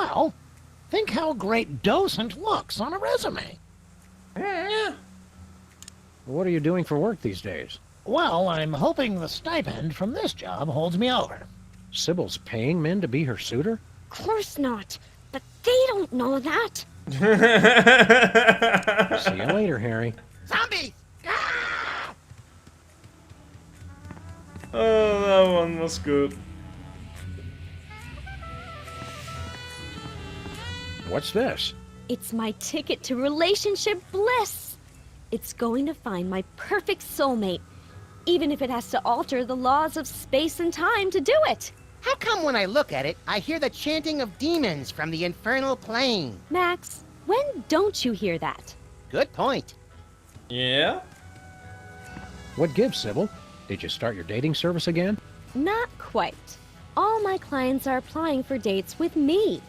Well, think how great docent looks on a resume. Yeah. What are you doing for work these days? Well, I'm hoping the stipend from this job holds me over. Sybil's paying men to be her suitor? Of course not. But they don't know that. See you later, Harry. Zombies! Ah! Oh, that one was good. What's this? It's my ticket to relationship bliss. It's going to find my perfect soulmate, even if it has to alter the laws of space and time to do it. How come when I look at it, I hear the chanting of demons from the infernal plane? Max, when don't you hear that? Good point. Yeah? What gives, Sybil? Did you start your dating service again? Not quite. All my clients are applying for dates with me.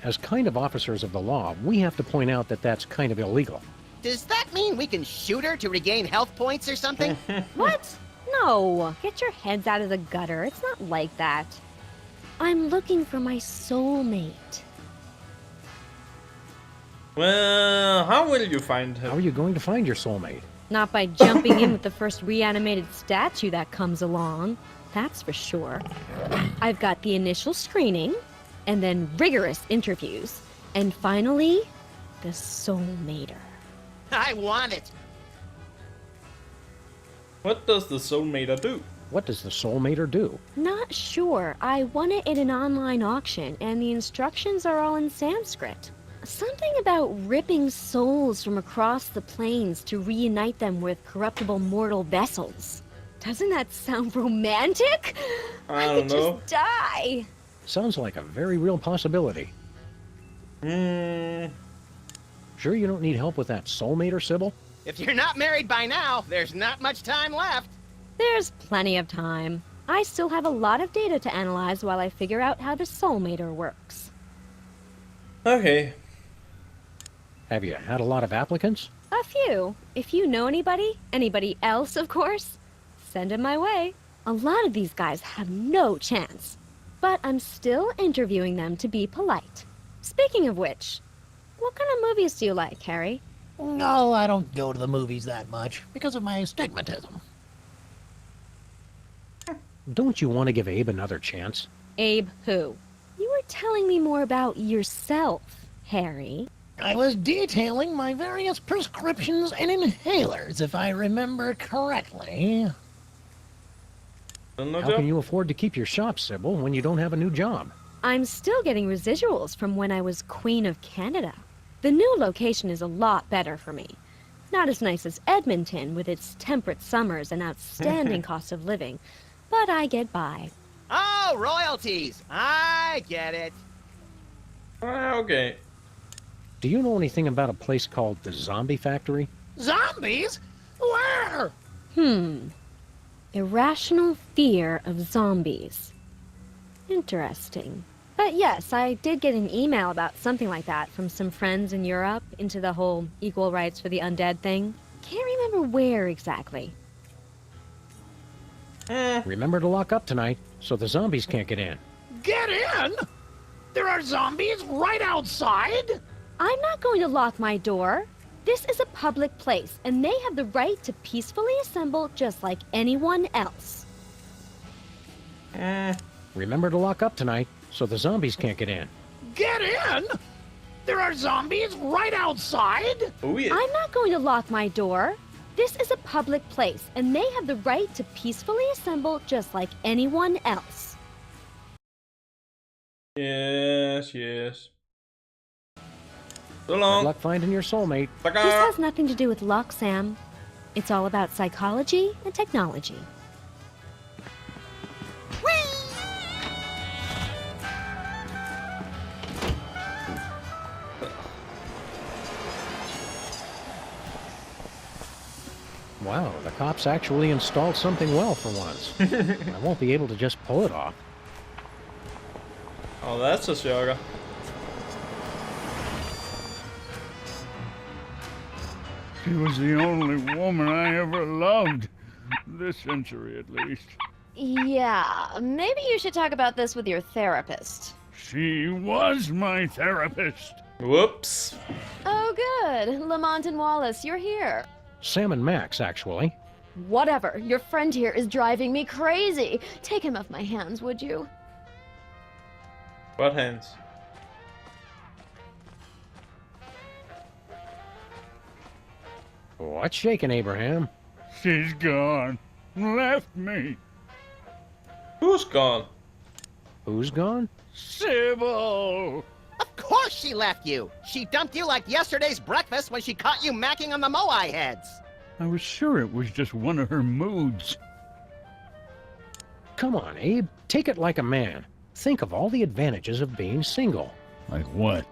As kind of officers of the law, we have to point out that that's kind of illegal. Does that mean we can shoot her to regain health points or something? What? No. Get your heads out of the gutter. It's not like that. I'm looking for my soulmate. Well, how will you find How him? are you going to find your soulmate? Not by jumping in with the first reanimated statue that comes along. That's for sure. I've got the initial screening, and then rigorous interviews, and finally, the soulmater. I want it. What does the soulmater do? What does the soulmater do? Not sure. I won it in an online auction, and the instructions are all in Sanskrit. Something about ripping souls from across the plains to reunite them with corruptible mortal vessels. Doesn't that sound romantic? I could don't know. just die. Sounds like a very real possibility. Hmm. Sure you don't need help with that soulmater, Sybil? If you're not married by now, there's not much time left. There's plenty of time. I still have a lot of data to analyze while I figure out how the soulmater works. Okay. Have you had a lot of applicants? A few. If you know anybody else, of course, send them my way. A lot of these guys have no chance, but I'm still interviewing them to be polite. Speaking of which, what kind of movies do you like, Harry? No, I don't go to the movies that much because of my stigmatism. Don't you want to give Abe another chance? Abe who? You were telling me more about yourself, Harry. I was detailing my various prescriptions and inhalers, if I remember correctly. No How can job? you afford to keep your shop, Sybil, when you don't have a new job? I'm still getting residuals from when I was Queen of Canada. The new location is a lot better for me. Not as nice as Edmonton with its temperate summers and outstanding cost of living, but I get by. Oh, royalties. I get it. Okay. Do you know anything about a place called the Zombie Factory? Zombies? Where? Irrational fear of zombies. Interesting. But yes, I did get an email about something like that from some friends in Europe into the whole equal rights for the undead thing. Can't remember where exactly. Remember to lock up tonight, so the zombies can't get in. Get in? There are zombies right outside? I'm not going to lock my door. This is a public place, and they have the right to peacefully assemble just like anyone else. Remember to lock up tonight, so the zombies can't get in. Get in? There are zombies right outside? Oh yeah. I'm not going to lock my door. This is a public place, and they have the right to peacefully assemble just like anyone else. Yes, yes. So Good long. luck finding your soulmate. This has nothing to do with luck, Sam. It's all about psychology and technology. Wow, the cops actually installed something well for once. I won't be able to just pull it off. Oh, that's a shocker. She was the only woman I ever loved. This century, at least. Yeah, maybe you should talk about this with your therapist. She was my therapist. Whoops. Oh, good. Lamont and Wallace, you're here. Sam and Max, actually. Whatever. Your friend here is driving me crazy. Take him off my hands, would you? What hands? What's shaking, Abraham? She's gone. Left me. Who's gone? Who's gone? Sybil! Of course she left you. She dumped you like yesterday's breakfast when she caught you macking on the Moai heads. I was sure it was just one of her moods. Come on, Abe. Take it like a man. Think of all the advantages of being single. Like what?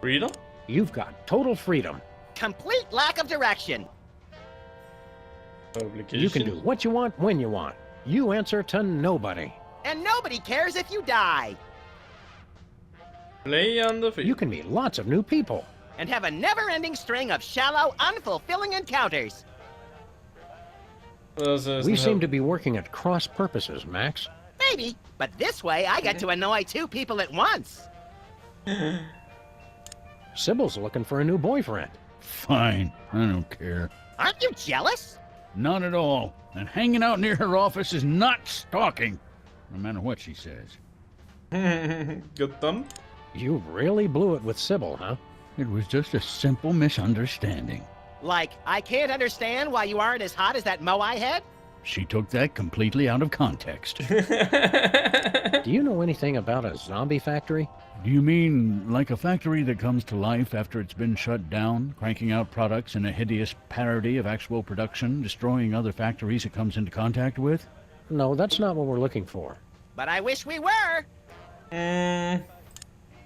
Freedom? You've got total freedom. Complete lack of direction. Publication. You can do what you want when you want. You answer to nobody. And nobody cares if you die. Play on the field. You can meet lots of new people. And have a never-ending string of shallow, unfulfilling encounters. We seem to be working at cross purposes, Max. Maybe, but this way I get to annoy two people at once. Sybil's looking for a new boyfriend. Fine, I don't care. Aren't you jealous? Not at all. And hanging out near her office is not stalking, no matter what she says. Good thumb. You really blew it with Sybil, huh? It was just a simple misunderstanding. Like, I can't understand why you aren't as hot as that Moai head? She took that completely out of context. Do you know anything about a zombie factory? Do you mean like a factory that comes to life after it's been shut down, cranking out products in a hideous parody of actual production, destroying other factories it comes into contact with? No, that's not what we're looking for. But I wish we were.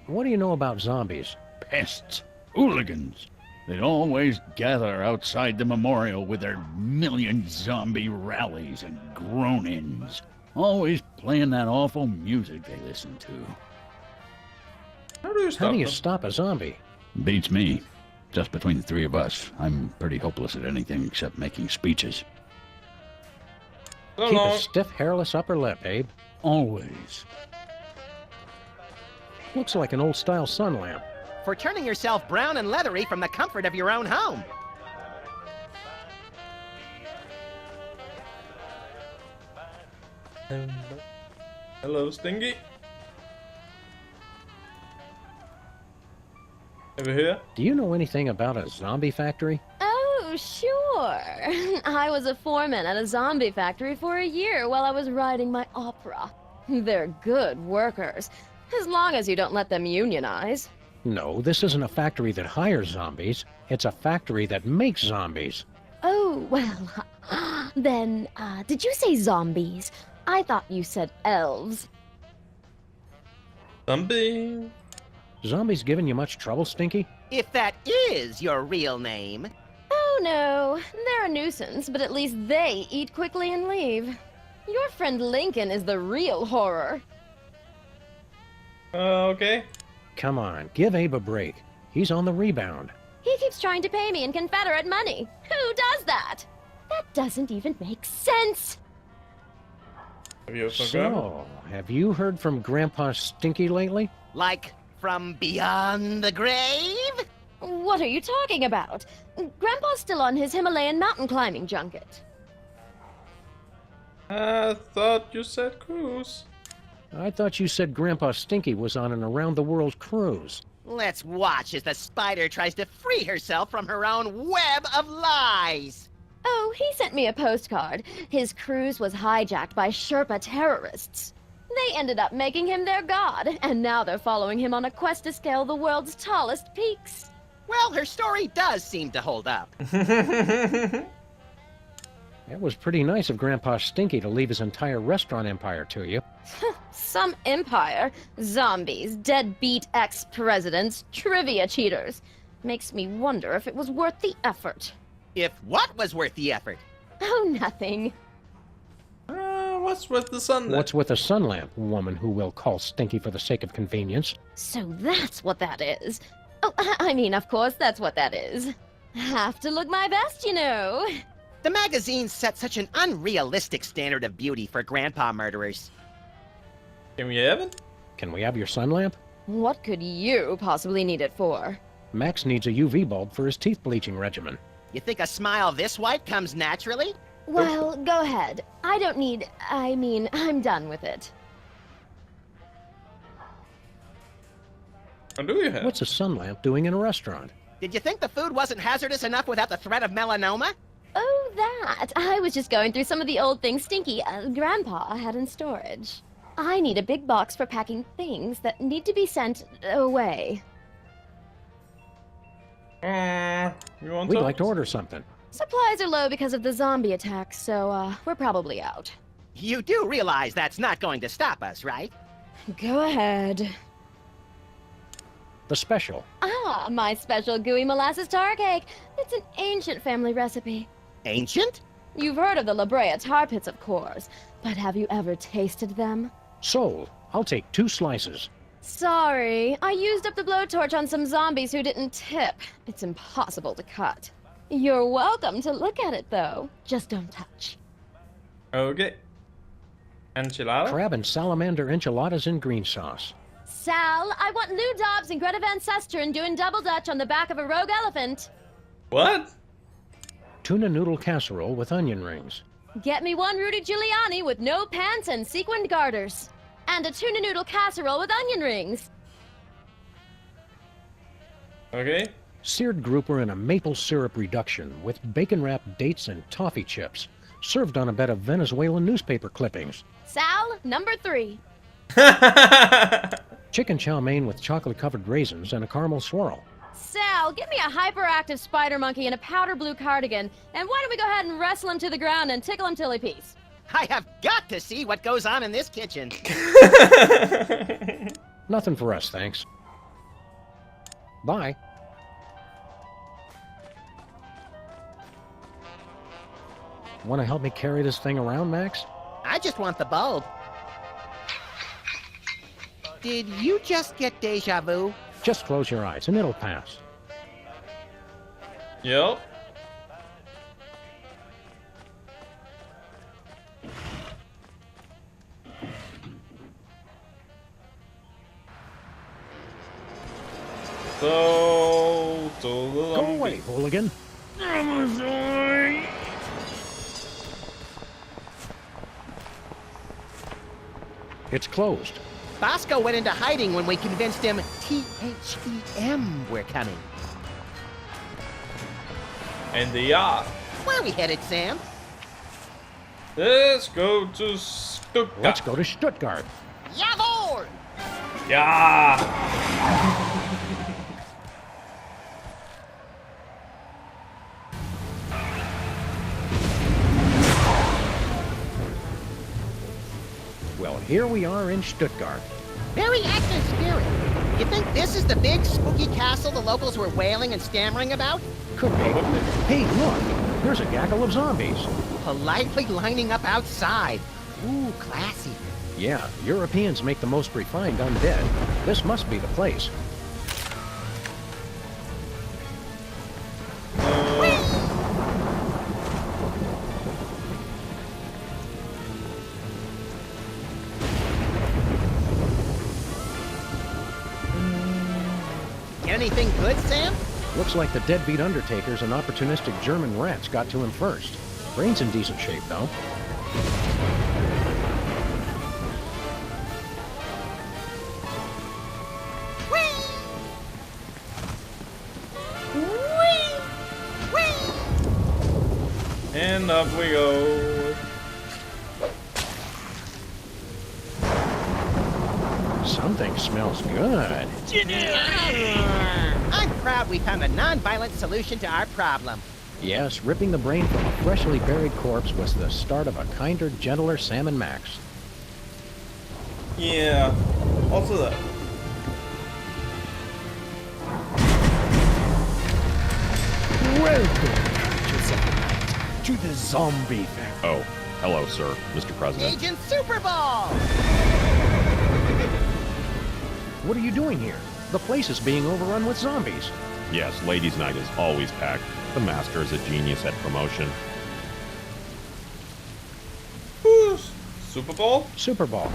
What do you know about zombies? Pests. Hooligans. They'd always gather outside the memorial with their million zombie rallies and groan-ins. Always playing that awful music they listen to. How do you stop How do you them? stop a zombie? Beats me. Just between the three of us, I'm pretty hopeless at anything except making speeches. So Keep long. a stiff, hairless upper lip, Abe. Always. Looks like an old-style sun lamp. For turning yourself brown and leathery from the comfort of your own home. Hello, Stingy. Over here? Do you know anything about a zombie factory? Oh, sure. I was a foreman at a zombie factory for a year while I was writing my opera. They're good workers, as long as you don't let them unionize. No, this isn't a factory that hires zombies. It's a factory that makes zombies. Oh, well, then, did you say zombies? I thought you said elves. Zombie. Zombies giving you much trouble, Stinky? If that is your real name. Oh, no. They're a nuisance, but at least they eat quickly and leave. Your friend Lincoln is the real horror. Okay. Come on, give Abe a break. He's on the rebound. He keeps trying to pay me in Confederate money. Who does that? That doesn't even make sense. Have you forgotten? So, have you heard from Grandpa Stinky lately? Like, from beyond the grave? What are you talking about? Grandpa's still on his Himalayan mountain climbing junket. I thought you said cruise. I thought you said Grandpa Stinky was on an around-the-world cruise. Let's watch as the spider tries to free herself from her own web of lies. Oh, he sent me a postcard. His cruise was hijacked by Sherpa terrorists. They ended up making him their god, and now they're following him on a quest to scale the world's tallest peaks. Well, her story does seem to hold up. It was pretty nice of Grandpa Stinky to leave his entire restaurant empire to you. Some empire. Zombies, deadbeat ex-presidents, trivia cheaters. Makes me wonder if it was worth the effort. If what was worth the effort? Oh, nothing. What's with the sun? What's with a sun lamp, woman who will call Stinky for the sake of convenience? So that's what that is. Oh, I mean, of course, that's what that is. Have to look my best, you know. The magazine set such an unrealistic standard of beauty for grandpa murderers. Can we have it? Can we have your sun lamp? What could you possibly need it for? Max needs a UV bulb for his teeth bleaching regimen. You think a smile this white comes naturally? Well, go ahead. I'm done with it. Or do you have? What's a sun lamp doing in a restaurant? Did you think the food wasn't hazardous enough without the threat of melanoma? Oh, that. I was just going through some of the old things Stinky, Grandpa, had in storage. I need a big box for packing things that need to be sent away. You want We'd to? like to order something. Supplies are low because of the zombie attacks, so, we're probably out. You do realize that's not going to stop us, right? Go ahead. The special. Ah, my special gooey molasses tar cake. It's an ancient family recipe. Ancient? You've heard of the La Brea tar pits, of course, but have you ever tasted them? Sold. I'll take 2 slices. Sorry, I used up the blowtorch on some zombies who didn't tip. It's impossible to cut. You're welcome to look at it, though. Just don't touch. Okay. Enchilada? Crab and salamander enchiladas in green sauce. Sal, I want Lou Dobbs and Greta Van Susteren doing double dutch on the back of a rogue elephant. What? Tuna noodle casserole with onion rings. Get me one Rudy Giuliani with no pants and sequined garters. And a tuna noodle casserole with onion rings. Okay. Seared grouper in a maple syrup reduction with bacon-wrapped dates and toffee chips. Served on a bed of Venezuelan newspaper clippings. Sal, number 3. Chicken chow mein with chocolate-covered raisins and a caramel swirl. Sal, get me a hyperactive spider monkey in a powder blue cardigan, and why don't we go ahead and wrestle him to the ground and tickle him till he pees? I have got to see what goes on in this kitchen. Nothing for us, thanks. Bye. Want to help me carry this thing around, Max? I just want the bulb. Did you just get deja vu? Just close your eyes and it'll pass. Yep. So, to the Go zombie. away, hooligan. It's closed. Bosco went into hiding when we convinced him THEM we're coming. And they are. Where are we headed, Sam? Let's go to Stuttgart. Let's go to Stuttgart. Jawohl! Yeah. Well, here we are in Stuttgart. Very active spirit. You think this is the big spooky castle the locals were wailing and stammering about? Could be. Hey, look! There's a gaggle of zombies. Politely lining up outside. Ooh, classy. Yeah, Europeans make the most refined undead. This must be the place. Get anything good, Sam? Looks like the deadbeat undertakers and opportunistic German rats got to him first. Brain's in decent shape, though. And up we go. Something smells good. I'm proud we found a non-violent solution to our problem. Yes, ripping the brain from a freshly buried corpse was the start of a kinder, gentler Sam and Max. Yeah. Also that. Welcome to the zombie thing. Oh, hello, sir, Mr. President. Agent Super Ball! What are you doing here? The place is being overrun with zombies. Yes, ladies' night is always packed. The master is a genius at promotion. Who's Super Bowl? Super Bowl.